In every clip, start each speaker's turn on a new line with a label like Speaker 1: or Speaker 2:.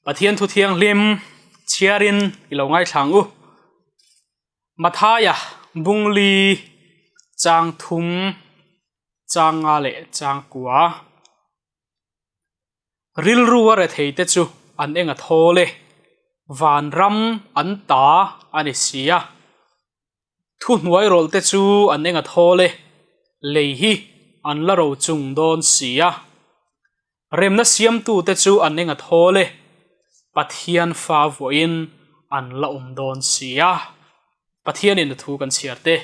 Speaker 1: Pathian thu thiang lim chiarin ilongai thlangu mathaya bungli chang thum chang ale chang kwa ril ruwa re theite chu an enga thole van ram an ta ani sia thu hnuai rol te chu an enga thole leihi an la ro chung don sia remna siam tu te chu an enga thole Pathian fa voin an la don sia Pathian in thu kan chiarte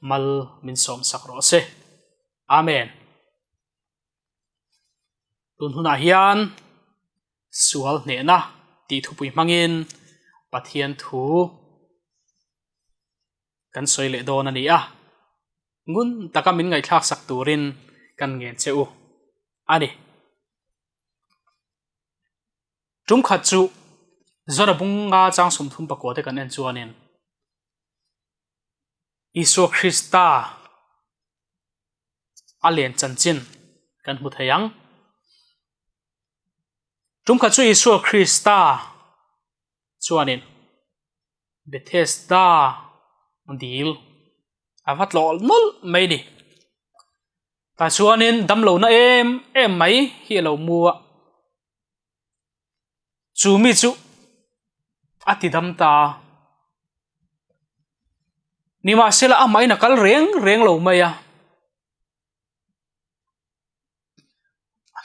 Speaker 1: mal min som sakro se amen tun huna hian sual ne na ti thu pui mangin Pathian thu kan soile don ani a ngun taka min ngai thak sak turin kan ngen cheu ani trung khat chu zona bunga chang sum thum pakwa te kan en chuanin Isu Krista alien chanchin kan hmu thayang trung khat chu Isu Krista chuanin Bethesda dil avat lol nol mai ni ta chuanin damlo na em mai hi lo muwa chumi chu ati dam ta nima sela amai na kal reng lo maya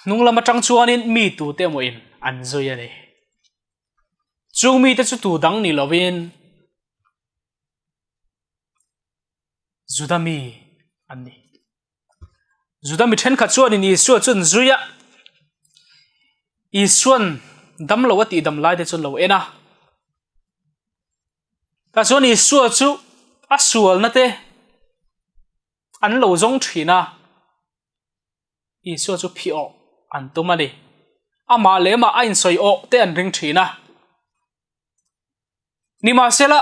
Speaker 1: nunglama tang chuanin mi tu te mo in an zoya ne chumi te chu tu dang ni lovin Zudami ani Zudami then kha chuanin Isu chun zuya Isuan dam lo ati dam lai te chun lo ena ta chuan Isu chu asual na te an lo zong thina Isu chu phi o an tumani ama lema ain soi o te an ring thina nima sela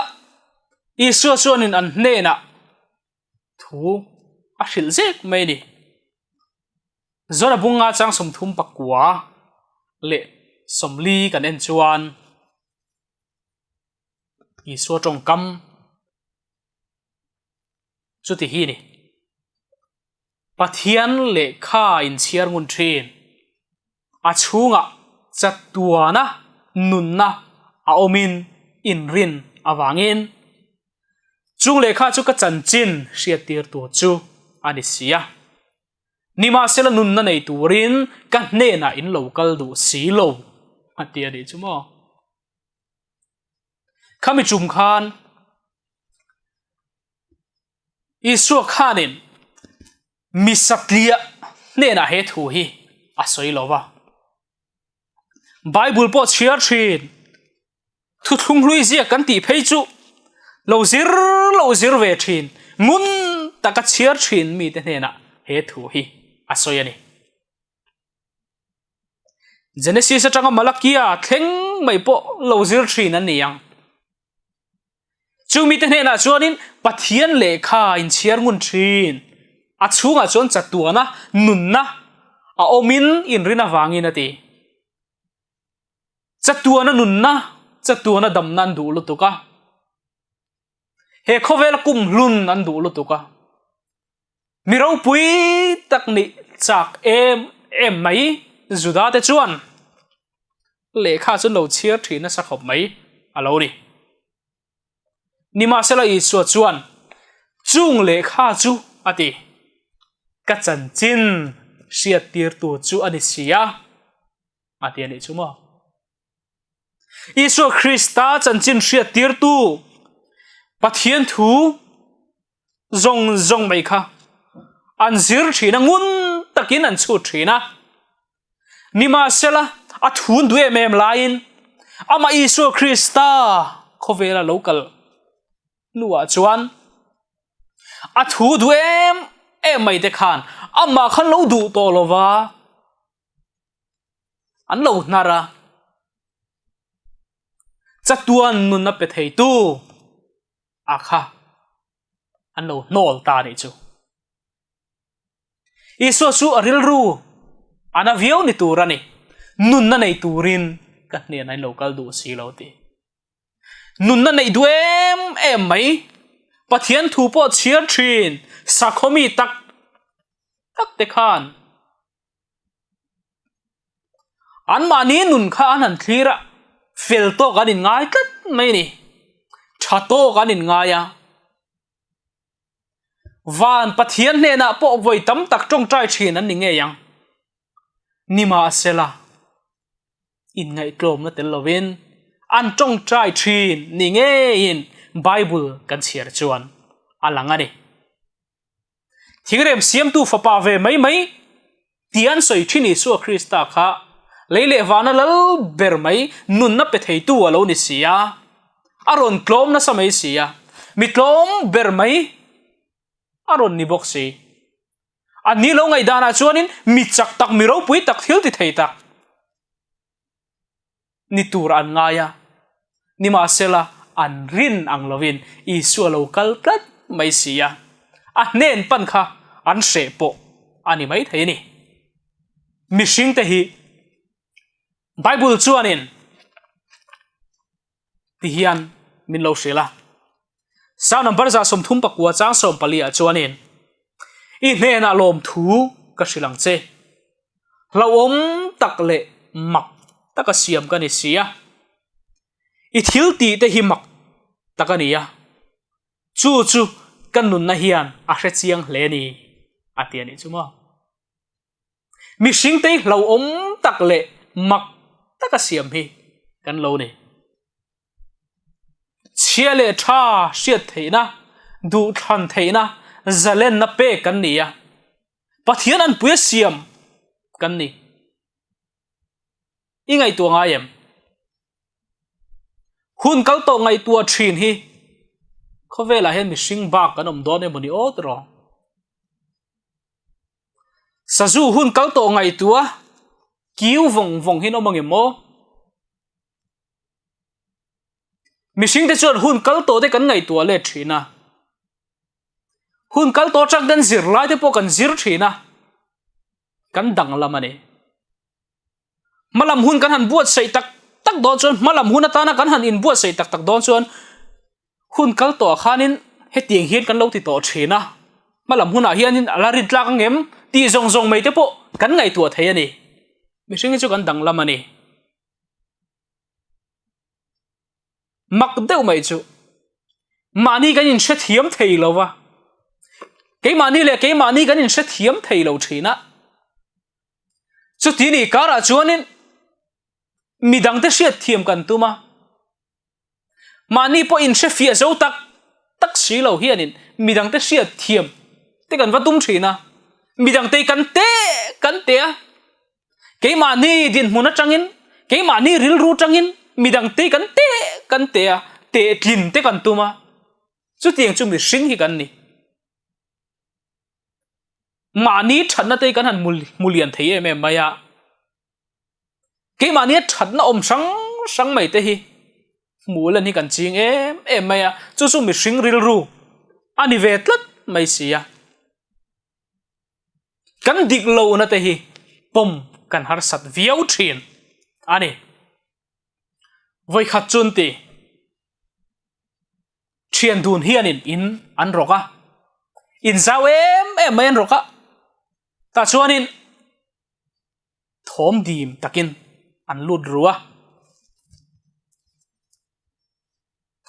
Speaker 1: Isu chuanin an hne na thu a hril zek mai ni zona bunga chang som thum pakwa le somli kan en chuan Isu tong kam chuti hi ni Pathian le kha in chiar ngun thin a chunga chatuana nunna a omin inrin awangin chung le kha chu ka chanchin hriatir tu chu ani sia nima sela nunna nei turin ka hne na in local du si lo atia ni chumo khami chum khan Isu khanin misatlia ne na he thu hi asoi lova Bible po chiar thin thu thung hlui zia kan ti phei chu lo zir ve thin mun taka chiar thin mi te ne na he thu hi asoi ani Genesis atanga Malakia thleng mai po lo zir thin an niang chumi te ne na chuanin Pathian le kha in chiar ngun thin a chunga chon chatuana nunna a omin in rina wangin ati chatuana nunna chatuana damnan du lutuka he khovel kum hlun an du lutuka miro pui takni chak em mai juda te chuan le kha chun lo chiar thina sa khop mai alo ni nima sela Isu chuan chung le kha chu ati ka chanchin hriatir tu chu ani sia ati ani chumo Isu Krista chanchin hriatir tu Pathian thu zong mai kha an zir thina ngun takin an chu thina nima sela a thun du em lain ama Isu Krista khovela local nuwa chuan a thu du em mai te khan amma khan lo du to lova an lo nara chatuan nun na pe thei tu akha an lo nol ta ni chu Isu chu aril ru ana viau ni turani nun na nei turin kan ne nai local du si lo ti nun na nei du em mai pathian thu po chiar thin sakhomi tak te khan an mani nun kha an thira fel to kan in ngai tat mai ni thato kan in ngaya van pathian ne na po voi tam tak tong trai thin an ni nge yang nima sela in ngai tlom na tel lovin an tong trai thin ni nge in bible kan chiar chuan alanga ni thingrem siam tu fapa ve mai mai tian soi thini su krista kha leile wana lal ber mai nun na pe thei tu alo ni sia aron tlom na samai sia mi tlom ber mai aron ni boxi ani lo ngai dana chuanin mi chak tak mi ro pui tak thil ti thei tak ni tur an ngaya ni ma sela an rin ang lovin isu local plat mai sia a nen pan kha an se po ani mai thei ni mishing te hi bible chuanin ti hian min lo sela sa number za som thum pakwa chang som palia chuanin i hne na lom thu ka silang che lo om tak le mak taka siam ka ni sia i thil ti te hi mak taka ni ya chu kan nun na hian a hre chiang hle ni atiani chuma mi sing te lo om tak le mak taka siam hi kan lo ni chia le tha siat theina du than theina zalen na pe kan ni ya pathian an puya siam kan ni ingai tu nga yem hun kal to ngai tua thin hi khovela hen mi sing ba kan om don e mani otro sazu hun kal to ngai tua kiu vong hin omang emo mi sing te chuan hun kal to te kan ngai tua le thina hun kal to chak den zir lai te po kan zir thina kan dang lamani malam hun kan han buat sei tak don chuan malam hun atana kan han in buat sei tak don chuan hun kal to khanin he tiang hian kan lo ti to thina malam hun a hianin alarin tlak ngem ti zong mai te po kan ngai tua thei ani mi sing chu kan dang lamani mak deuh mai chu mani kan in hre thiam thei lova ke mani kan in hre thiam thei lo thina chu ti ni kara chuanin midang te hriat thiam kan tuma mani po in hre fia zo tak si lo hianin midang te hriat thiam te kan vatum thina midang te kan te ke mani din hmuna tangin ke mani ril ru tangin midang te kan te te tlin te kan tuma chu tiang chu mi hring hi kan ni mani thanna te kan han mulian thei em maya ke mani thatna om sang mai te hi mulan hi kan ching em maya chu mi hring ril ru ani vetlat mai sia kan dik lo na te hi pom kan har sat viau thin ani voi khat chun ti thian dun hianin in an roka in zau em men roka ta chuanin thom dim takin an lut ruwa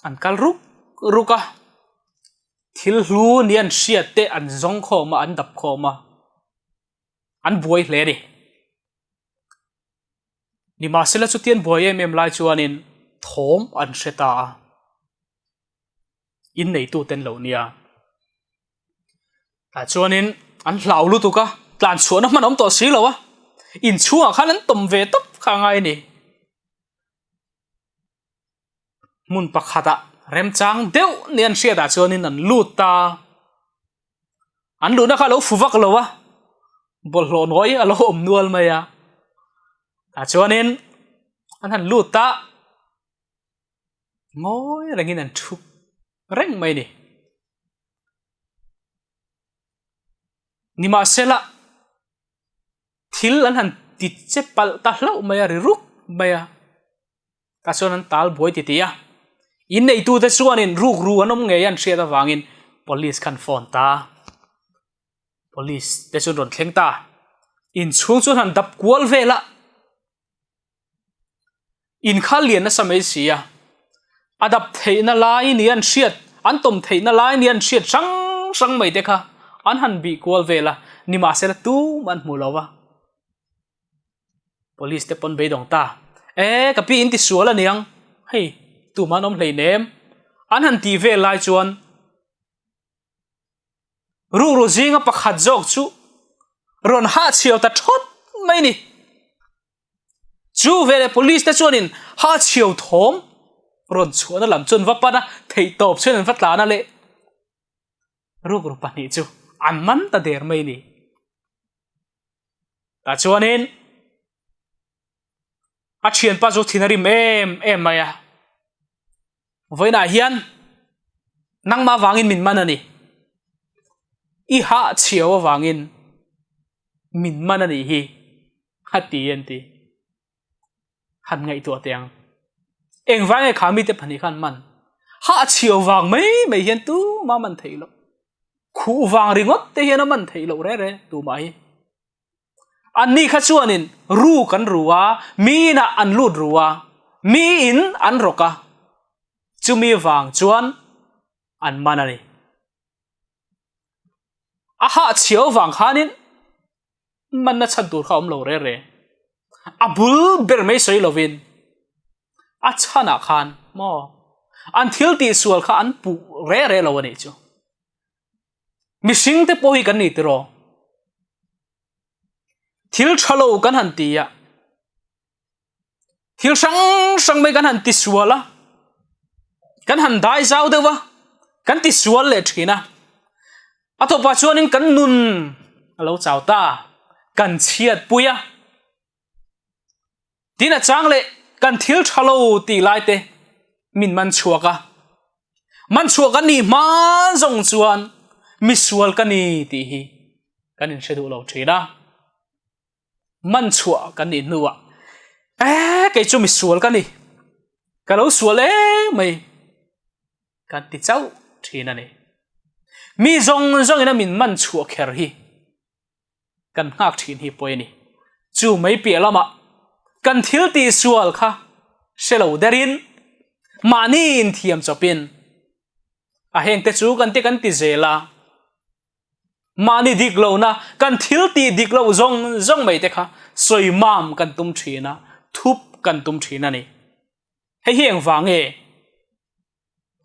Speaker 1: an kal ruka thil hlu nian hriat te an zong khoma an dap khoma an buai hle ni ma sela chu tian buai em lai chuanin thom an hreta in nei tu ten lo nia ta chuanin an hlau lu tu ka tlan chuan man om to si lo wa in chua khan an tom ve top kha ngai ni mun pakhata rem chang deu nian hria da chuanin an lut ta an lu na kha lo fuwak lo wa bol lo noi alo om nual maya ta chuanin an han lut ta ngoi rengin an thuk reng mai ni ma sela thil an han ti che pal ta hlo maya ri ruk maya ta chuan an tal buai ti tia in nei tu te chuan in ruk ru anom nge an hriat awangin police khan phone ta police te chuan ron thleng ta in chung chuan han dap kual vela in khal lian na samai sia adap theina lai ni an hriat an tom theina lai ni an hriat sang mai te kha an han bi kual vela ni ma sela tu man mulowa police te pon be dong ta ka pi in ti suala niang hei tu manom hlei nem an han ti ve lai chuan ru ru zinga pakhat jok chu ron ha chiao ta thot mai ni chu vele police te chuan in ha chiao thom ron chuan lam chun va pana thei top chen va tla na le ru ru pani chu an man ta der mai ni ta chuan in a thian pa zo thinari em maya voina hian nang ma wangin min manani i ha chiawa wangin min manani hi hati enti han ngai tu ateng eng wange khami te phani khan man ha chiaw wang mai hian tu ma man theilo khu wang ringot te hian man theilo re tu mai anni kha chuanin ru kan ruwa mi na an lut ruwa mi in an roka chumi wang chuan an manani aha chiaw wang khanin man na chan tur khom lo re abul ber mai soi lovin a chana khan mo an thil ti sual kha an pu re lo ani chu missing te pohi kan ni tro thil thalo kan han ti ya thil sang mai kan han ti suala kan han dai zau dewa kan ti sual le thina ato pa chuanin kan nun alo chau ta kan chiat puya tina changle kan thil thalo ti lai te min man chuaka ni man zong chuan mi sual kan ni ti hi kan in shedu lo thina man chua kan ni nuwa ke chu mi sual kan ni ka lo sual mai kan ti chau thina ni mi zong ina min man chua kher hi kan ngak thin hi poi ni chu mai pi lama kan thil ti sual kha selo derin mani in thiam chopin a heng te chu kan ti zela mani diklo na kan thil ti diklo zong mai te kha soi mam kan tum thina thup kan tum thina ni hei heng wange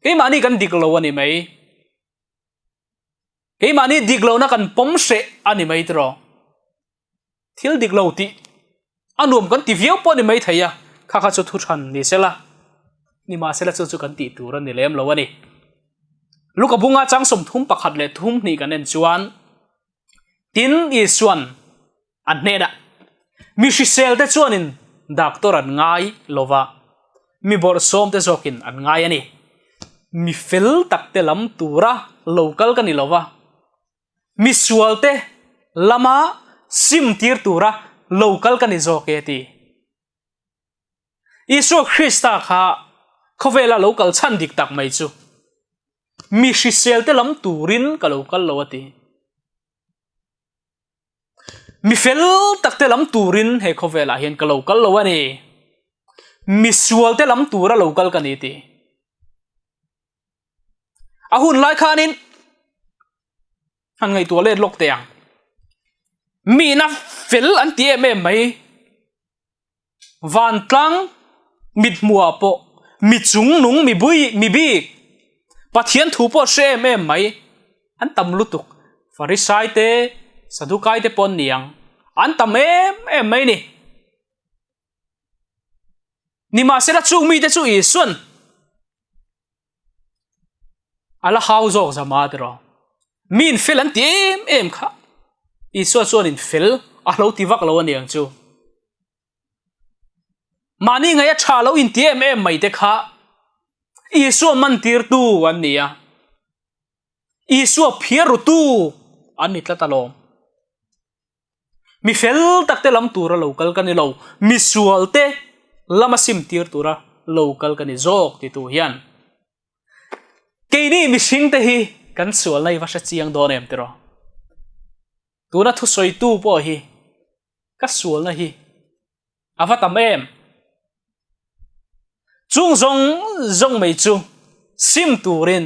Speaker 1: ke mani kan diklo ani mai ke mani diklo na kan pom se ani mai tro thil diklo ti anum kan ti viau po ni mai thaya kha chu thu than ni sela ni ma sela chu kan ti turan ni lem lo ani luka bunga chang som thum pakhat le thum ni kan en chuan tin i suan an ne da mi si sel te chuan in doctor an ngai lova mi bor som te zokin an ngai ani mi fel tak te lam tura local kan ni lova mi sual te lama sim tir tura local kan ni zoke ti isu Krista kha khovela local chan dik tak mai chu mi si sel te lam turin ka local lawati mi fel tak te lam turin he khovela hian ka local lawani mi sual te lam tura local kan ni ti ahun lai khanin han ngai to le lok teang mi na fel an ti mai van tlang mit mua po mi chung nung mi bui mi bi pathian thu po se mai an tam lutuk farisai te sadukai te pon niang an tam mai ni ma sera chu mi te chu i sun ala how zo zama dro min fel an ti em kha i so in fel a lo ti vak lo aniang chu mani ngai tha lo in ti mai te kha i so man tir tu an nia i so phiar tu an ni tlatalom mi fel tak te lam tura local kan ni lo mi sual te lama sim tir tura local kan jok ti tu hian ke ni mi sing te hi kan sual nei va sha chiang don em tero tu na thu soi tu po hi ka sual na hi ava tam em chung zong zong mei chu sim turin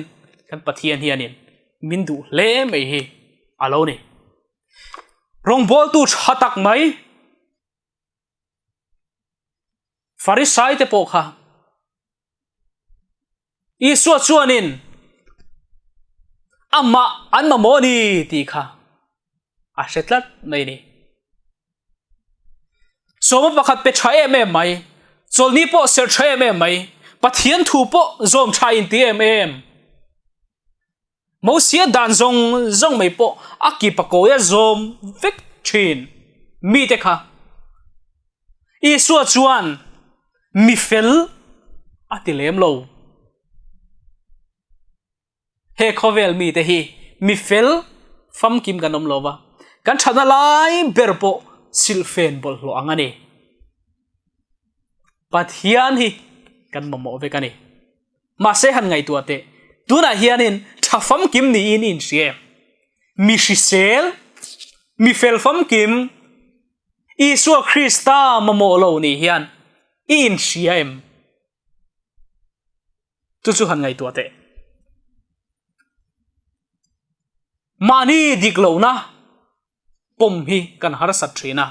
Speaker 1: kan pathian hianin min du le mei hi alo ni rong bol tu thatak mai Pharisai te po kha Isu chuanin amma anma moni ti kha a setlat mai ni soma pakhat pe thae me mai cholni po ser thae me mai pathian thu po zom thain ti em mo sia dan zong zong mai po aki pako ya zom vek thin mi te kha Isu chuan mi fel atilem lo he khovel mi te hi mi fel fam kim ganom lova kan thana lai berpo silfen bol lo angani pathian hi kan mamo ve kani ma se han ngai tuate tuna hianin thafam kim ni in sie mi shisel mi fel fam kim Isu Krista mamo lo ni hian in siam tu han ngai tuate mani diklo na pom hi kan har sat thina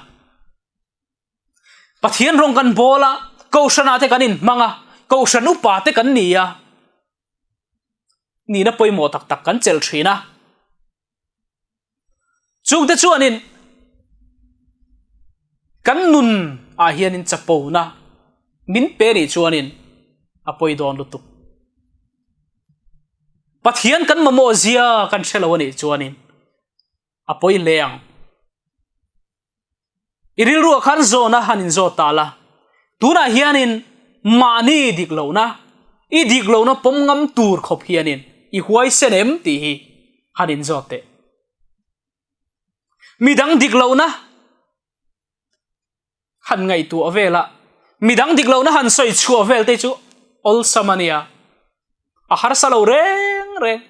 Speaker 1: pathian rong kan bola kaushana te kanin manga kaushanu pa te kan nia ni na poimo tak tak kan chel thina chung te chuanin kan nun a hianin chapo na min pe ri chuanin apoi don lutuk pathian kan mamo zia kan thelawani chuanin apoi leang iril ru khan zona hanin zo tala tuna hianin mani diklona I diklona pomngam tur khop hianin I huai senem ti hi hanin zote midang diklona han ngai tu avela midang diklona han soi chu avel te chu ol samania a har salo reng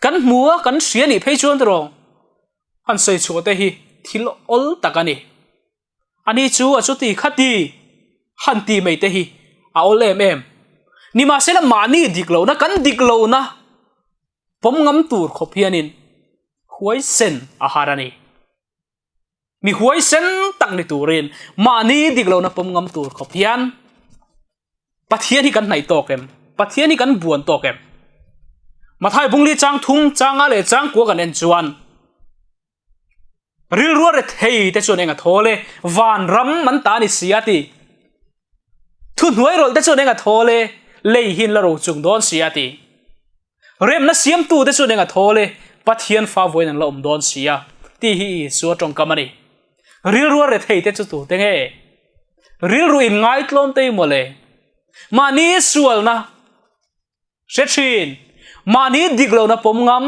Speaker 1: kan mua kan sia ni phei chuan rong han soi chu te hi thil ol takani ani chu a chu ti khati han ti mei te hi a ol em ni ma sela mani diklo na kan diklo na pomngam tur khopianin huai sen a harani mi huai sen tak ni turin mani diklo na pomngam tur khopian pathian hi kan nai tokem pathian hi kan buan tokem mathai bungli chang thung chang ale chang ko kan en chuan ril ruwa re thei te chuan enga thole van ram man ta ni siati thu nuai rol te chuan enga thole lei hin la ro chung don siati rem na siam tu te chuan enga thole pathian fa voin an la don sia ti hi su tong kamani ril ruwa re thei te chu tu te nge ril ru in ngai tlom te mole mani sual na sethin mani diglo na pomngam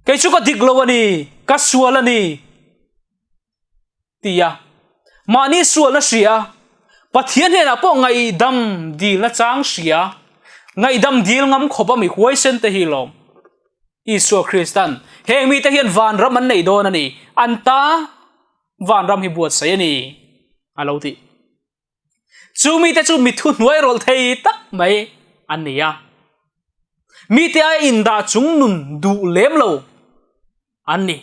Speaker 1: cái chú có thịt lâu ani cá sual ani tia mà ni sual na sia pathian he na po ngai dam dil na chang sia ngai dam dil ngam khopa mi huai sen te hi lom Isu Christian heng mi te hian van ram an nei don ani anta van ram hi buat sai ani alo ti chu mi te chu mi thu nuai rol thei tak mai ania mi te ai in da chung nun du lem lo ani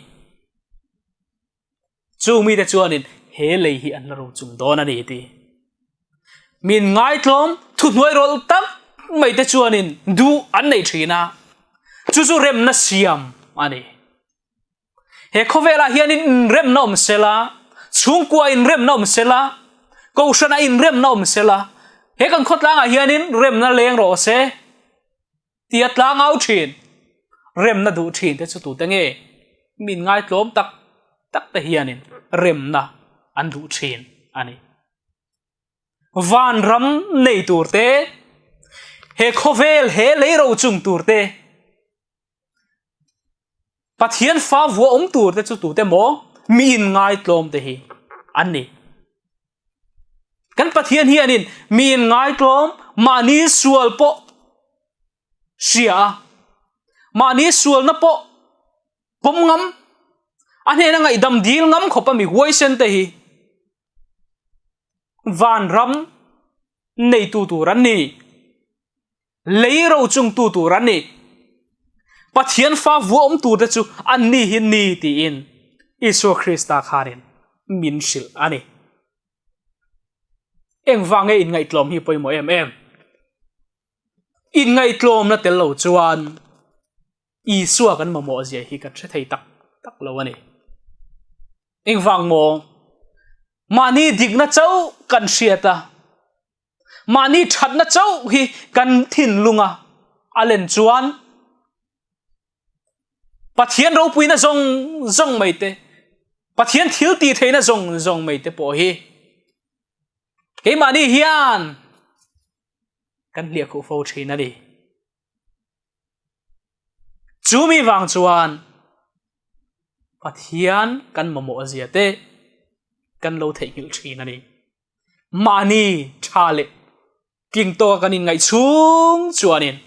Speaker 1: chu mi te chuanin he lei hi an ro chung don ani ti min ngai tlom thu nuai rol tak mai te chuanin du an nei thina chu chu rem na siam ani he khovela hianin rem nom sela chung kwa in rem nom sela ko shana in rem nom sela he kan khotlang a hianin rem na leng ro se tiat lang au thin rem na du thin te chu tu te nge min ngai tlom tak tak te hianin rem na an du thin ani van ram nei turte he khovel he leiro chung turte pathian fa vo tur te chu tu te mo mi in ngai tlom te hi ani kan pathian hi anin min ngai tlom mani sual po sia mani sual na po pom ngam ane na ngai dam dil ngam khopa mi huai sen te hi van ram nei tu ran ni leiro chung tu ran ni pathian fa vuom tu te chu an ni hin ni ti in Isu Krista kharin min sil ani eng wange in ngai tlom hi poimo em in ngai tlom na tel lo chuan Isu kan mamo zia hi ka thei tak lo ani eng wang mo mani digna chau kan siata mani thatna chau hi kan thin lunga alen chuan pathian ro puina zong mai te pathian thil ti theina zong mai te po hi ke mani hian kan lia khu fo thina ni chumi wang chuan pathian kan mamo azia te kan lo thei hil thina ni mani thale king to kanin ngai chung chuanin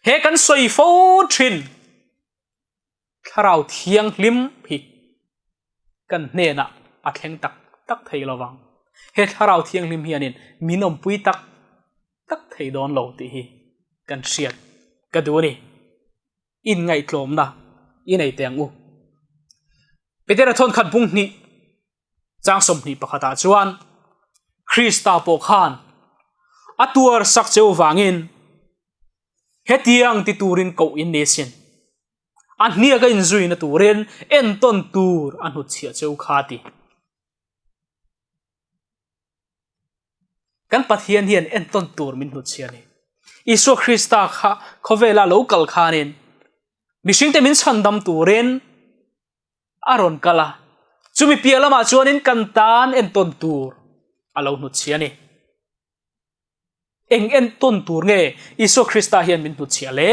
Speaker 1: he kan soi fo thin tharau thiang lim hi kan hne na a thleng tak thei lawang he tharau thiang lim hianin minom pui tak thei don lo ti hi kan siat ka du ni in ngai tlom na in ei teng u petera thon khat bung ni chang som ni pakhata chuan Krista po khan atuar sak cheu wangin hetiang ti turin ko in nation an nia ga in zui na turen en ton tur an hu chia cheu khati kan pathian hian en ton tur min hu chia ni Isu Krista kha khovela local khanin mishing te min chandam turen aron kala chumi pialama chuanin kantan en ton tur alo nu chia ni eng en ton tur nge Isu Krista hian min hu chia le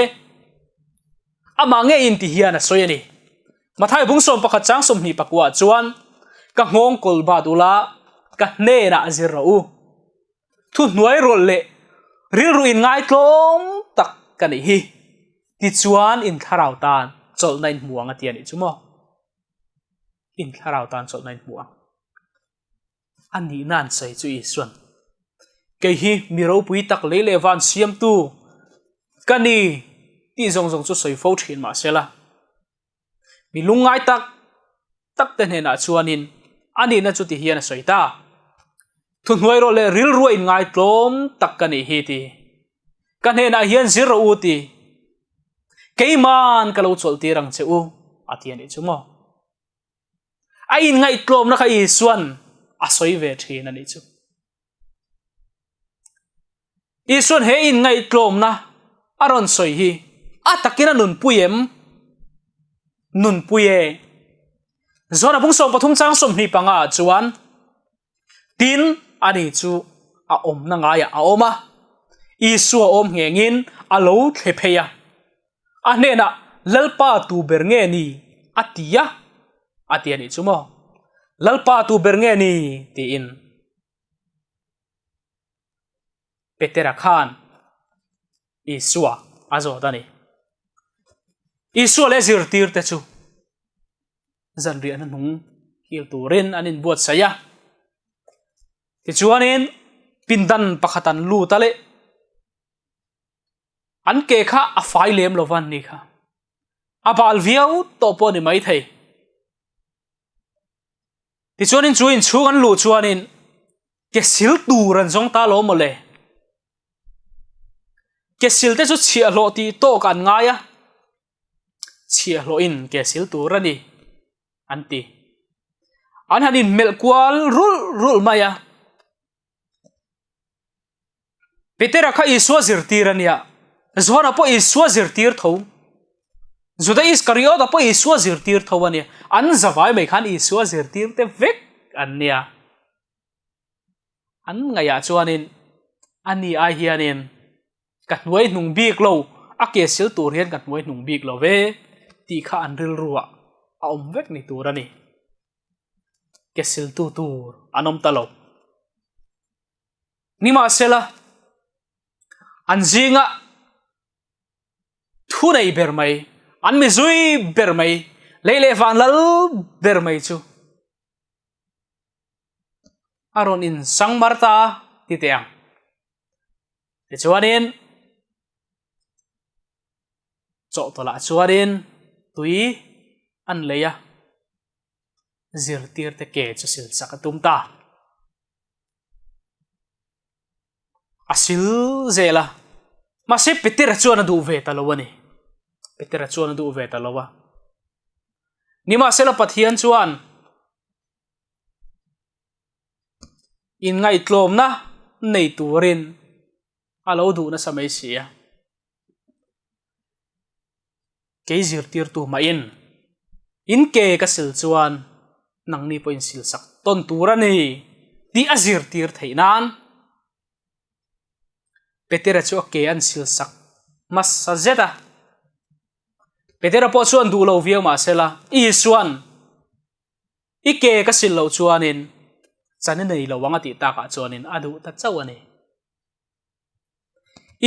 Speaker 1: ama nge in ti hian a soyani mathai bung som pakhat chang som ni pakwa chuan ka ngong kol ba dula ka hne na azir ro thu hnuai rol le ril ru in ngai tlom tak kan hi ti chuan in tharau tan chol nain muang atian I chumo in tharau tan chol nain muang ani nan sei chu Isun ke hi miro pui tak le le van siam tu kani ti zong chu soi fo thin ma sela mi lungai tak te hna chuanin ani na chu ti hian soi ta thu hnuai ro le ril ru in ngai tlom tak kani hi ti kan hna hian zero u ti keiman ka lo chol ti rang che u atian I chumo ai in ngai tlom na kha Isuan a soi ve thin ani chu Isuan he in ngai tlom na aron soi hi atakina nun puye zona bung som pathum chang som ni panga chuan tin ani chu a om na nga ya a oma Isu om ngengin alo thepheya a hne na lalpa tu ber nge ni atia atiani chumo lalpa tu ber nge ni ti in petera khan Isua azo dani Isu le zir tir te chu zan ri an nung hil turin anin buat saya ti chuanin pindan pakhatan lu tale an ke kha a fai lem lowan ni kha abal viau to po ni mai thei ti chuanin chuin chu an lu chuanin ke sil turan jong ta lo mo le ke sil te chu chia lo ti to kan nga ya chia lo in ke sil turani anti an hanin mel kwal rul maya petera kha Isu zirtirania zona po Isu zirtir tho zuda is kariot po Isu zirtir thowani an zawai mai khan Isu zirtir te vek ania an ngaya chuanin ani a hianin kat nuai nung bik lo a ke sil tur hian kat nuai nung bik lo ve ti kha an ril ruwa a om vek ni turani ke sil tu tur anom talo nima sela anjinga thu nei ber mai an mi zui ber mai leile van lal ber mai chu aron in sang marta ti teang ti chuanin cho to la chuanin tui an leya zir tir te ke chu sil sak tum ta asil zela ma se petera chuan du ve ta lowani petera chuan du ve ta lowa nima sela pathian chuan in ngai tlom na nei turin alo du na samai sia ke zir tir tu ma in ke ka sil chuan nang ni po in sil sak ton turani ti azir tir theinan petera chu ke an sil sak mas sajeta petera po chuan du lo via ma sela i chuan i ke ka sil lo chuanin chani nei lo wanga ti ta ka chuanin adu ta chawani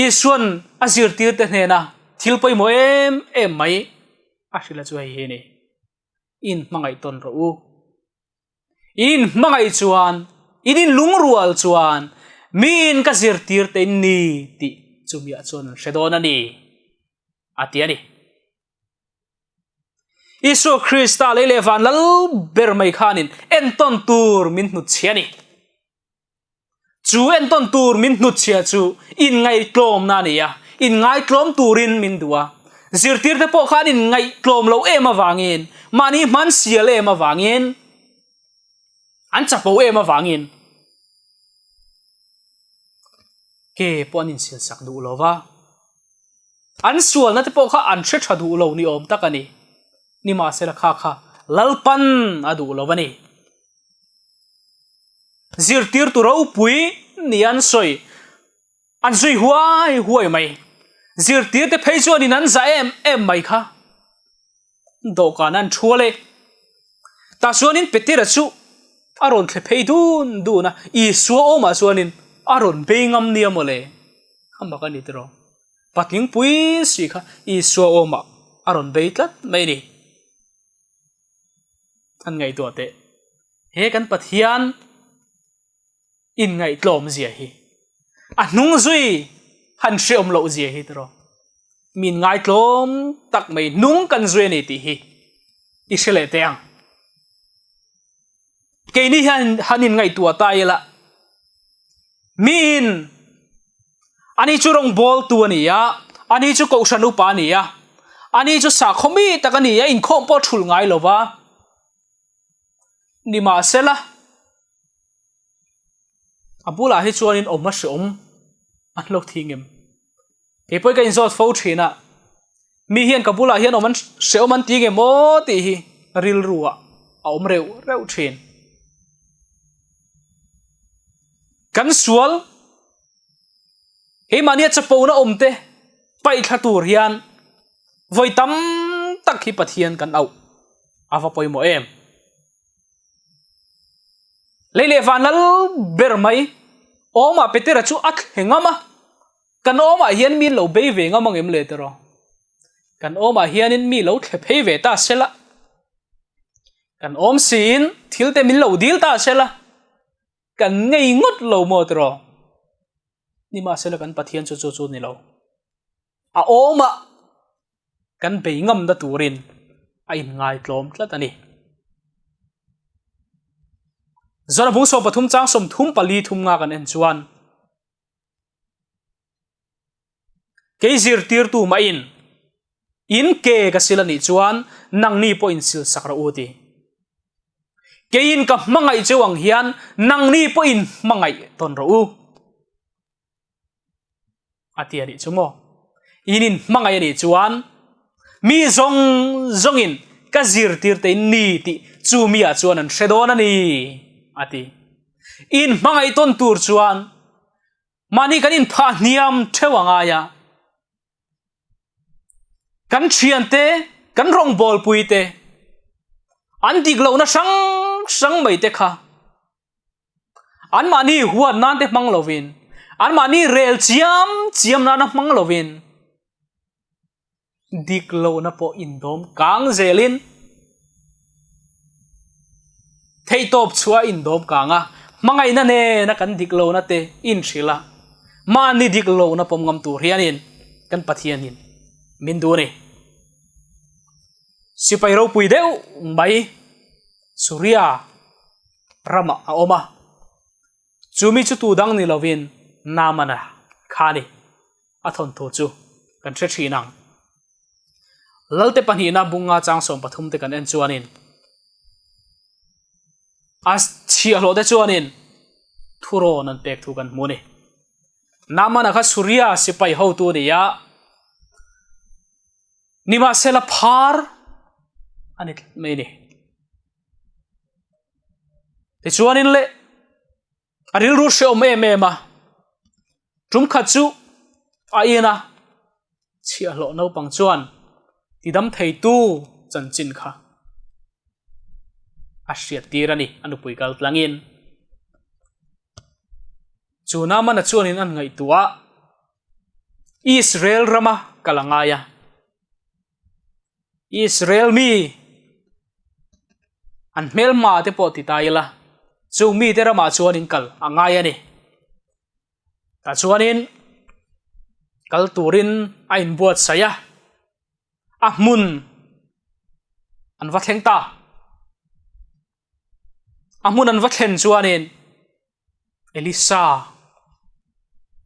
Speaker 1: i chuan azir tir te hena thil poi mo em mai a sila chu hi ni in mangai ton ro u in mangai chuan in lungrual chuan min ka zir tir te ni ti chumia chuan shedona ni atiani Isu Krista lele van lal ber mai khanin enton tur min nut chiani chu enton tur min nut chia chu in ngai tlom na nia in ngai tlom turin min duwa zirtir te po khanin ngai tlom lo ema wangin mani man sial ema wangin an chapo ema wangin ke ponin sil sak du lova an sual na te po kha an thre thadu lo ni om takani nima sela kha lalpan adu lovani zirtir tu ro pui nian soi an zui huai mai zirtir te phei chuan in an za em mai kha do kanan thuale ta chuanin petira chu aron the phei du na i suo oma chuanin aron beingam niamole hamba ka ni tro patling pui si kha i suo oma aron beitlat mai ni an ngai to te he kan pathian in ngai tlom zia hi a nung zui han sheom lo zia hi tro min ngai tlom tak mai nung kan zui ni ti hi i sele teang ke ni hanin ngai tua ta yela min ani chu rong bol tu ani ya ani chu ko shanu pa ni ya ani chu sa khomi takani ya in khom po thul ngai lova nima sela abula hi chuanin oma shom an lo thingem ke poi ka in zot fo thina mi hian kabula hian oman sheoman tinge mo ti hi ril ruwa om reu thin kan sual he mania chapo na omte pai thatur hian voi tam tak hi pathian kan au ava poi mo em leile vanal ber mai oma petera chu at hengama kan oma hian min lo be ve nga mangem le tero kan oma hian in mi lo the phei ve ta sela kan om sin thil te min lo dil ta sela kan ngei ngot lo mo tero ni ma sela kan pathian chu ni lo a oma kan be ngam da turin a in ngai tlom tlatani zara bung so pathum chang som thum pali thum nga kan en chuan keizir tir tu ma in ke ka silani chuan nang ni po in sil sakra uti ke in ka mangai chewang hian nang ni po in mangai ton ro u atiari chumo inin mangai ni chuan mi zong in ka zir tir te ni ti chu mi a chuan an shedona ni ati in mangai ton tur chuan mani kan in pha niam thewanga ya kan thian te kan rong bol pui te an dik lo na sang mai te kha an mani huat nan te mang lovin an mani rel chiam na na mang lovin dik lo na po indom kang zelin thei top chua indom kanga mangai na ne na kan dik lo na te in thila mani dik lo na pom ngam tur hianin kan pathianin min du ni sipai ro pui deu mai surya rama a oma chumi chu tu dang ni lovin namana khani athon tho chu kan thre thinang lalte pani na bunga chang som pathum te kan en chuanin as chia lo de chuanin thuro nan pek thu kan mu ni namana kha surya sipai ho tu ni ya nima sela phar ani me ni te chuanin le aril ru she me ma tum kha chu a ina chia lo no pang chuan ti dam thei tu chan chin kha a hriat tirani anu pui kal tlangin chuna mana chuanin an ngai tua Israel rama kalangaya Israel mi an mel ma te po ti taila chu mi te rama chuanin kal angaya ni ta chuanin kal turin ain buat saya ahmun an va thleng ta ahmun an va thlen chuanin Elisa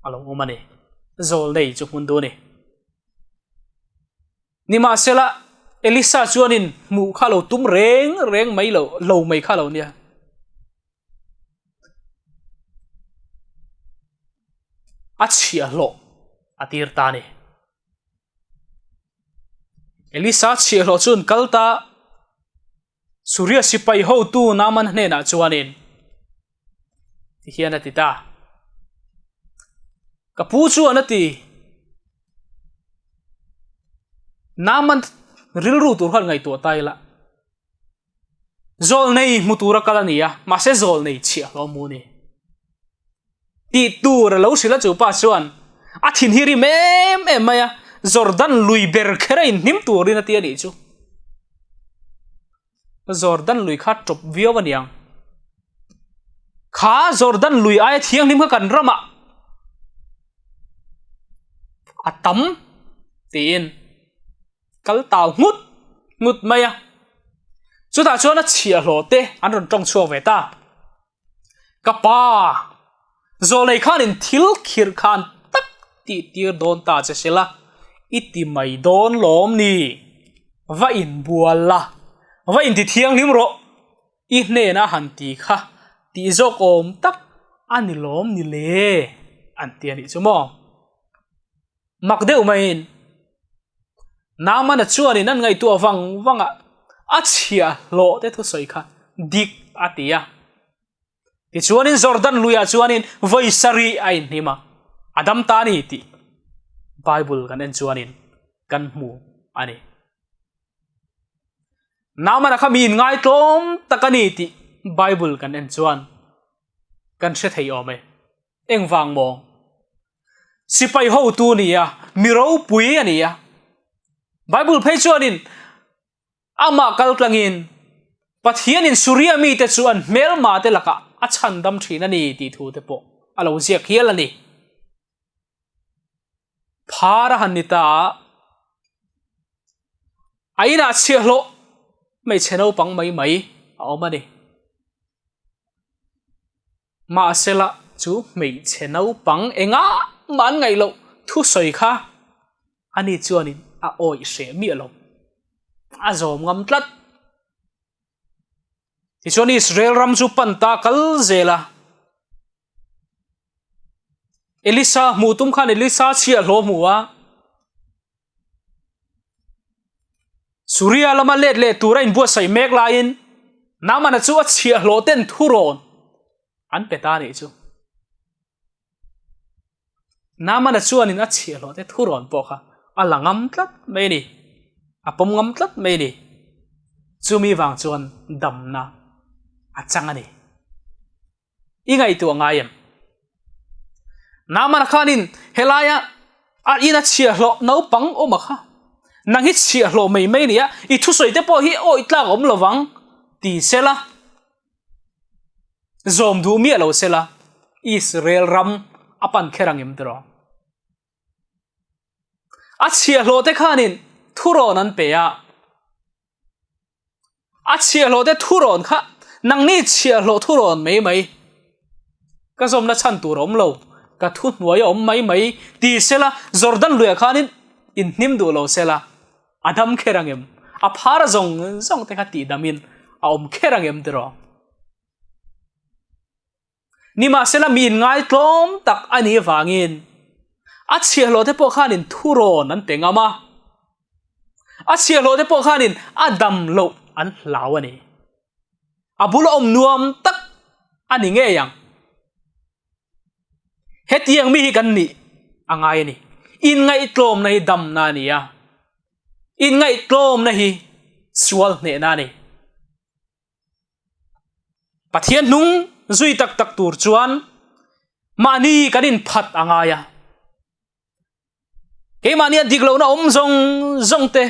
Speaker 1: alo umani zol nei chu mun du ni nima sela Elisa chuanin mu khalo tum reng mai lo mai khalo nia achia lo atir ta ni Elisa chia lo chun kalta surya sipai ho tu naman hne na chuanin ti hiana ti ta kapu chu anati naman rilru tur hal ngai to taila zol nei mutura kalania ma se zol nei chia lo mu ni ti tur lo sila chu pa chuan a thin hiri mem maya Jordan lui ber kherain nim turin ati ani chu Jordan lui kha top view waniang kha Jordan lui ai thiang nim kha kan rama atam tin kal taw ngut maya chu ta chuan a chia hlo te an ron tong chuak ve ta kapa zolei khan in thil khir khan tak ti tir don ta che sela iti mai don lom ni va in buala va in ti thiang lim ro I hne na han ti kha ti zok om tak ani lom ni le an ti ani chumo mak deu main nama na chuani nan ngai tu wanga achia lo te thu soi kha dik atia ti chuanin Jordan luya chuanin voisari ai nima adam tani ti Bible kan en chuanin kan mu ani nama na khamin ngai tlom takani ti Bible kan en chuan kan se thei ome engwang mo sipai ho tu nia miro pui ania Bible phei chuanin ama kal tlangin pathianin surya mi te chuan mel ma te laka achan dam thina ni ti thu te po alo ziak hial ani phara hanita aina chhelo mai cheno pang mai awmani ma sela chu mai cheno pang enga man ngai lo thu soi kha ani chuanin a oi se mi alo a zom ngam tlat ti chuan Israel ram chu panta kal zela Elisa mutum khan Elisa chia lo muwa Surya lama le turain bua sai mek lain namana chu a chia lo ten thuron an peta ni chu namana chuanin a chia lo te thuron po kha alangam tlat mai ni apom ngam tlat mai ni chumi wang chuan damna achanga ni ingai tu angayam naman khanin helaya a ina chia lo no pang o ma kha nang hi chia lo mai mai nia I thu soi te po hi o itla om lowang ti sela zom du mi lo sela Israel ram apan kherang em dro a chia lo te khanin thuron an pe ya a chia lo te thuron kha nang ni chia lo thuron mai mai ka zom na chan tu rom lo ka thu nuai om mai mai ti sela Jordan luya khanin in nim du lo sela adam kherang em a phara zong zong te kha ti damin a om kherang em dro nima sela min ngai tlom tak ani wangin a chia lo te po khanin thuron an pengama a chia lo te po khanin adam lo an lawani abula om nuam tak ani nge yang hetiang mi hi kan ni angai ni in ngai tlom nei dam na ni ya in ngai tlom na hi sual ne na ni pathian nung zui tak tak tur chuan mani kanin phat angaya ke mani diglo na om zong zong te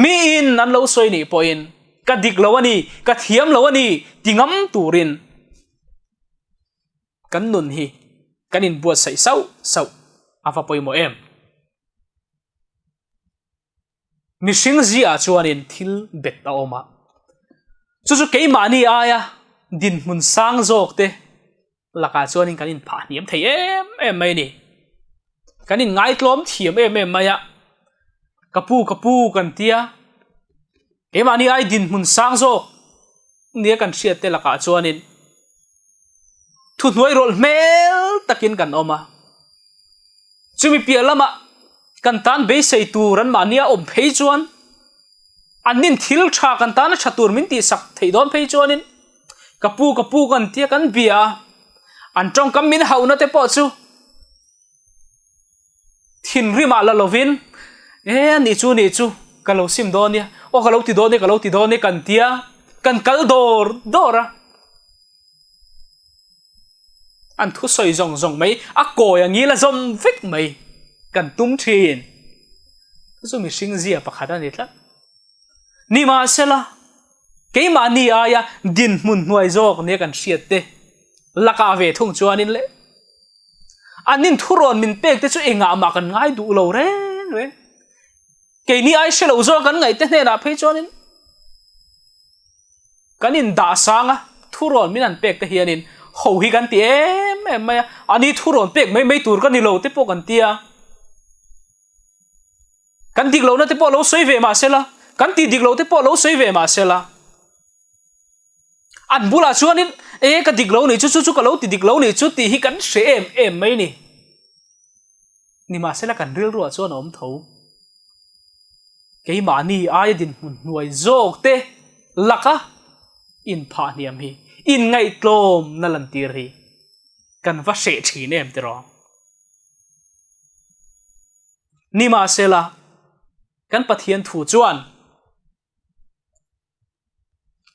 Speaker 1: mi in an lo soi ni poin ka diglo ani ka thiam lo ani tingam turin kan nun hi kanin buat sai sau sau afa poi mo em mishing zia chuanin thil bet ta oma chu ke mani aya din mun sang jok te laka chuanin kanin pha niam thei em mai ni kanin ngai tlom thiam em maya kapu kan tia ke mani ai din mun sang jok nia kan hriat te laka chuanin thu nuai rol mel takin kan oma chumi pia lama kan tan be sei turan mania om phei chuan anin thil tha kan tan thatur min ti sak thei don phei chuanin kapu kan tia kan bia an trong kam min hauna te po chu thin rima la lovin ni chu kalo sim don ya o kalo ti don kan tia kan kal dora an thu soi zong mai a ko yang ngila zom vek mai kan tum thin chu mi sing zia pakhada ni tla ni ma sela ke ma ni aya din mun nuai jok ne kan hriat te laka ve thung chuanin le anin thuron min pek te chu enga ma kan ngai du lo re ke ni ai selo zo kan ngai te ne na phei chuanin kanin da sanga thuron min an pek te hianin ho hi kan ti em maya ani thuron pek mai tur kan ni lo te po kan tia kan dik lo na te po lo soi ve ma sela kan ti dik lo te po lo soi ve ma sela an bula chuanin ka dik lo ni chu ka lo ti dik lo ni chu ti hi kan se em mai ni ma sela kan ril ro chuan om tho ke ma ni ai din hun nuai jok te laka in pha niam hi in ngai tlom na lan tir hi kan va se thin em te ro ni ma sela kan pathian thu chuan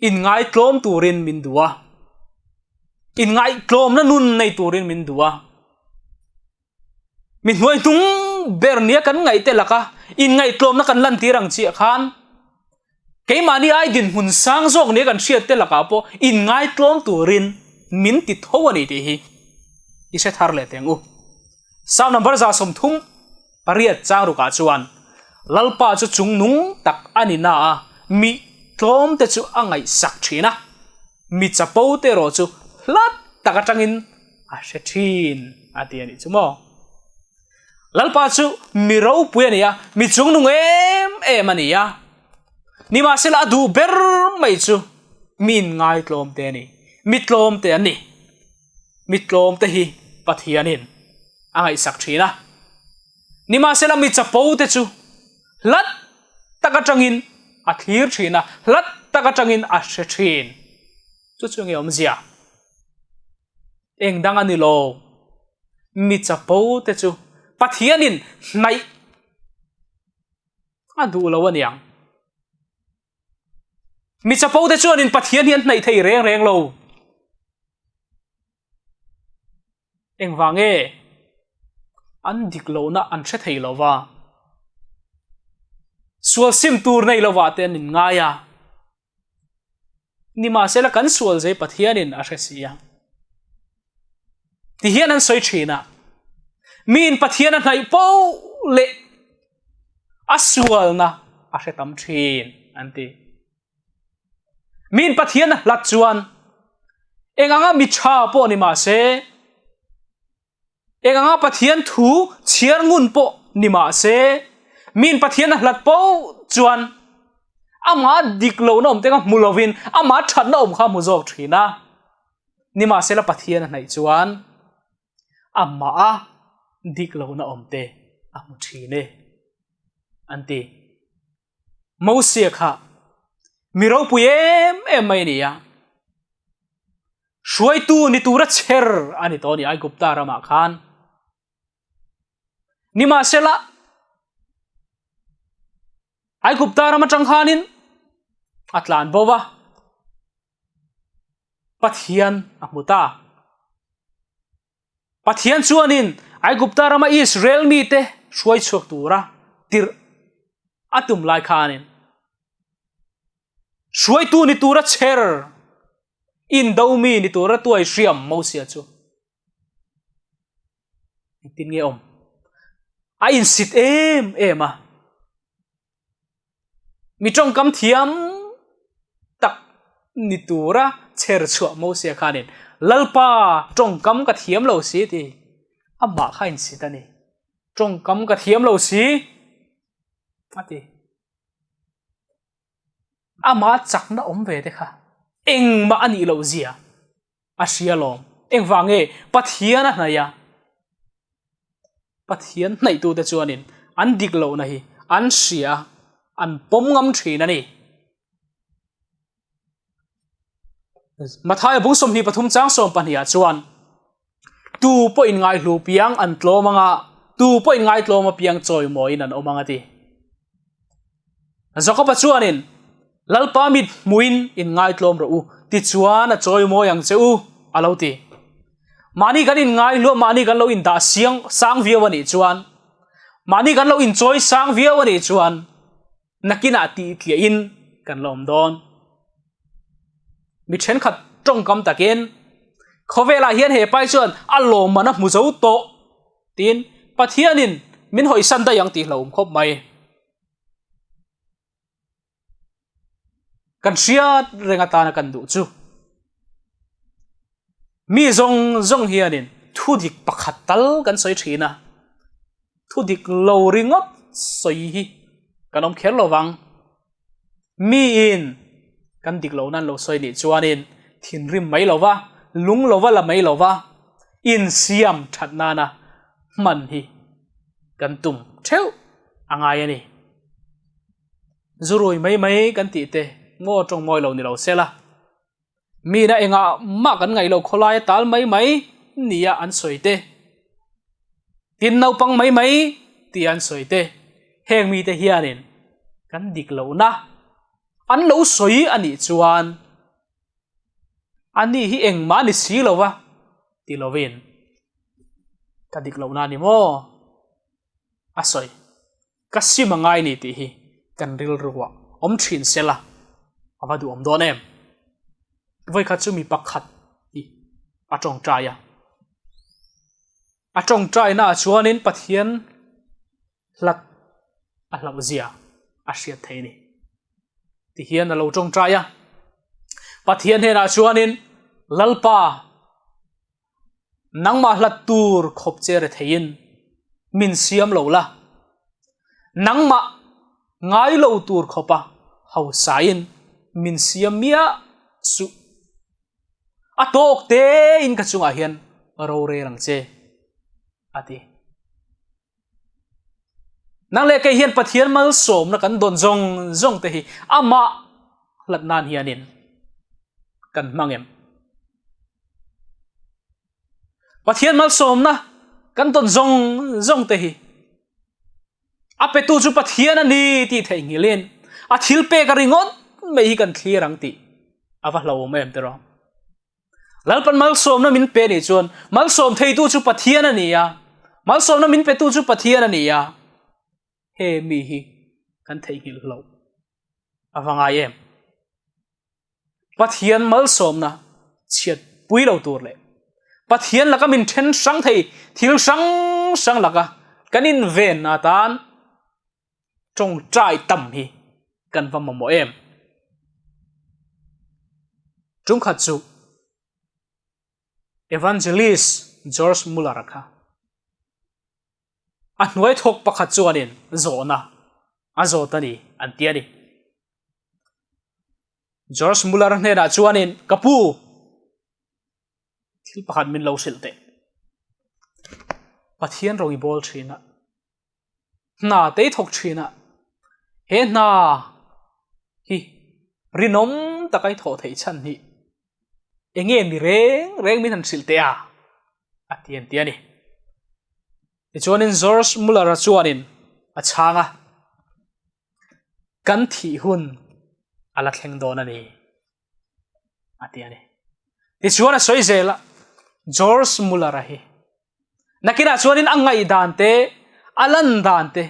Speaker 1: in ngai tlom turin min duwa in ngai tlom na nun nei turin min duwa min huai tung bernia kan ngai te laka in ngai tlom na kan lan tirang chi khan ke mani ai din hun sang jok ne kan hriat te laka po in ngai tlom turin min ti thowani ti hi ise thar le tengu sam number za som thum pariat chang ru ka chuan lalpa chu chung nung tak ani na mi tlom te chu angai sak thina mi chapo te ro chu hlat taka tangin a she thin ati ani chumo lalpa chu mi ro puania mi chung nung em ania ni ma sela du ber mai chu min ngai tlom te ni mi tlom te ani mi tlom te hi pathianin angai sak thina ni ma sela mi chapo te chu hlat taka tangin a thlir thina hlat taka tangin a she thin chu nge om zia eng dang ani lo mi chapo te chu pathianin nai adu lo aniang mi chapo te chu anin pathian hian nai thei reng lo eng wange an dik lo na an the thei lo wa sual sim tur nei lo wa ten in nga ya ni ma se la kan sual zai pathian in a hre sia ti hian an soi thina min pathian an hai po le asual na a hre tam thin anti min pathian lat chuan enganga mi tha po ni ma se enganga pathian thu chiar ngun po ni ma se min pathian lat po chuan ama diklo na om te ka mulovin ama that na om kha mu jok thina ni ma se la pathian nai chuan ama a diklo na om te amu thine anti mo sia kha miro puyem em mai ni ya shuai tu ni tura cher ani to ni ai gupta rama khan ni ma se la ai gupta rama chang khanin atlan bowa pathian amuta pathian chuanin ai gupta rama Israel mi te shuai chok tura tir atum lai khanin shuai tu ni tura cher in dau mi ni tura tuai hriam mo sia chu tin nge om a in sit em a mi trong kam thiam tak ni tura cher chu mo sia khanin lalpa trong kam ka thiam lo si ti amma khain si ta ni trong kam ka thiam lo si ati ama chak na om ve de kha eng ma ani lo zia a sia lom eng wange pathian na ya pathian nai tu te chuanin an dik lo na hi an sia an pom ngam thina ni mathai bung som hi pathum chang som pania chuan tu po in ngai hlu piang an tlo manga tu po in ngai tlo ma piang choi moi nan omanga ti zaka pa chuanin lalpa mit muin in ngai tlom ro u ti chuan a choi mo yang cheu alo ti mani kan in ngai lo mani kan lo in da siang sang viawani chuan mani kan lo in choi sang viawani chuan nakina ti tlia in kan lom don mi then khat trong kam takin khovela hian he pai chuan alom mana mu zo to tin pathianin min hoi san da yang ti hlom khop mai kan riat rengata na kan du chu mi zong hianin thudik pakhat tal kan soi thina thudik lo ringot soi hi kanom khel lowang mi in kan dik lo nan lo soi ni chuanin thin rim mai lova lung lova la mai lova in siam thatna na man hi kan tum theu angai ani zuroi mai kan ti te ngo trong moi lo ni lo sela mi na enga ma kan ngai lo kholai tal mai nia an soite tin nau pang mai ti an soite heng mi te hianin kan dik lo na an lo soi ani chuan ani hi eng ma ni si lo wa ti lovin ka dik lo na ni mo asoi kasima ngai ni ti hi kan ril ruwa om thin sela ava du om don em voi kha chu mi pakhat ti atong traya atong trai na chuanin pathian lat a hlau zia a hriat theini ti hian a lo tong traya pathian he na chuanin lalpa nangma hlat tur khop chere thein min siam lo la nangma ngai lo tur khopa hau sain min siam mia su atok te in ka chunga hian ro re rang che ati nang le ke hian pathian mal som na kan don zong te hi ama lat nan hianin kan mangem pathian mal som na kan don zong te hi ape tu chu pathian ani ti thei ngilen a thil pe ka ringon me hi kan thlir ang ti awa hlo mem te ro lalpan mal som na min pe ni chuan mal som thei tu chu pathian ani ya mal som na min pe tu chu pathian ani ya he mi hi kan thei hil lo awanga em pathian mal som na chiat pui lo tur le pathian laka min then sang thei thil sang laka kanin ven na tan trong trai tam hi kan va mo em trung khat chu evangelist George Muller kha a hnuai thok pakhat chuanin zona a zotani an tiani George Muller hne ra chuanin kapu thil pakhat min lo silte pathian rongi bol thina na te thok thina he na hi rinom takai tho thei chan hi enge ni reng min han silte a atian tiani chuanin George Muller chuanin a changa kan thi hun ala thleng don ani atiani ti chuan a soi zela George Muller hi nakina chuanin angai dante alan dante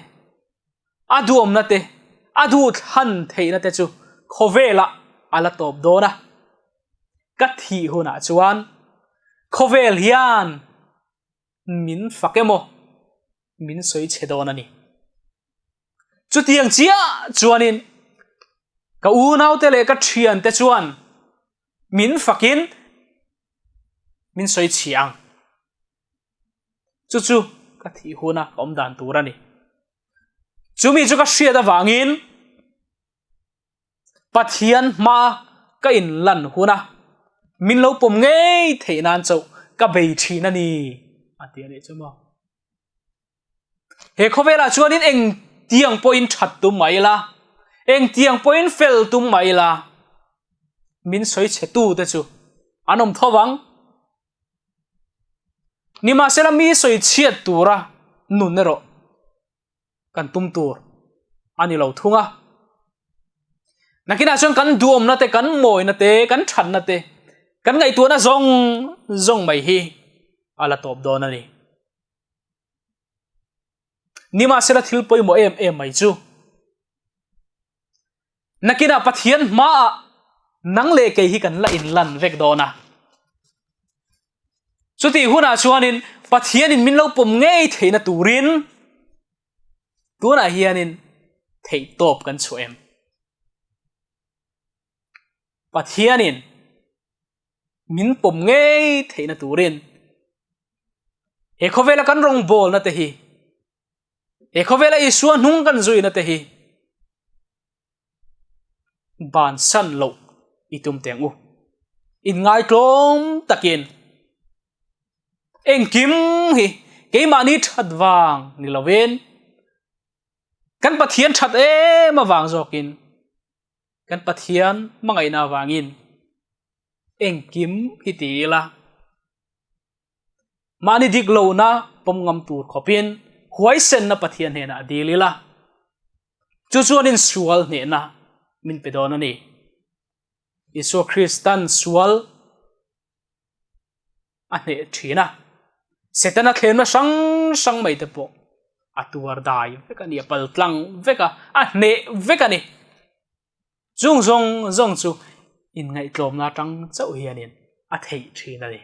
Speaker 1: aduom na te adu han theina te chu khovela ala top dona ka thi huna chuan khovel hian min fakemo min soi chedon ani chu tiang chia chuanin ka u nau te le ka thian te chuan min fakin min soi chiang chu ka thi huna om dan turani chumi chu ka hria da wangin pathian ma ka in lan huna min lo pom ngei theinan chau ka bei thina ni atiani chuma he khovela chuanin eng tiang point that tu maila eng tiang point fel tu maila min soi che tu te chu anom thowang nima sela mi soi chiat tura nun nero kan tum tur ani lo thunga nakina chon kan duom na te kan moi na te kan than na te kan ngai tu na zong mai hi ala top don ani nima sela thil poi mo em mai chu nakina pathian ma nang le ke hi kan la in lan vek dona chuti huna chuanin pathian in min lo pom ngei theina turin tuna hianin thei top kan chu em pathianin min pom ngei theina turin e khovela kan rong bol na te hi e khovela isua nung kan zui na te hi ban san lo itum tengu in ngai tlom takin eng kim hi keimani that wang ni loven kan pathian that ma wang zokin kan pathian mangai na wangin eng kim hi tila mani dik lo na pom ngam tur khopin huai sen na pathian he na dilila chu chuanin sual ne na min pedon ani iso Christian sual ane thina setana thlenma sang mai te po atuar dai vekani apal tlang veka ane vekani zong chu in ngai tlom na tang chau hianin a thei thina ni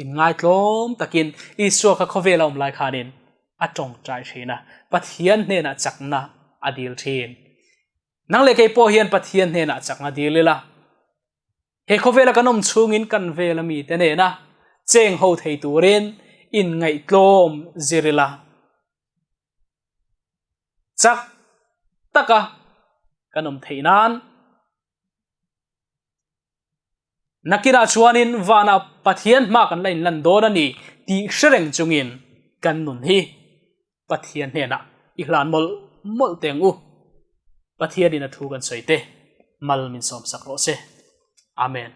Speaker 1: in ngai tlom takin iso kha khovela lai khanin atong trai thina pathian ne na chakna adil thin nang le ke po hian pathian ne na chakna dilila he khovela kanom chungin kan vela mi te ne na cheng ho thei turin in ngai tlom zirila chak taka kanom theinan nakira chuanin wana pathian ma kan lain lan don ani ti shreng chungin kan nun hi pathian hena ihlan mol tengu pathian ina thu kan soite mal min som sakro se amen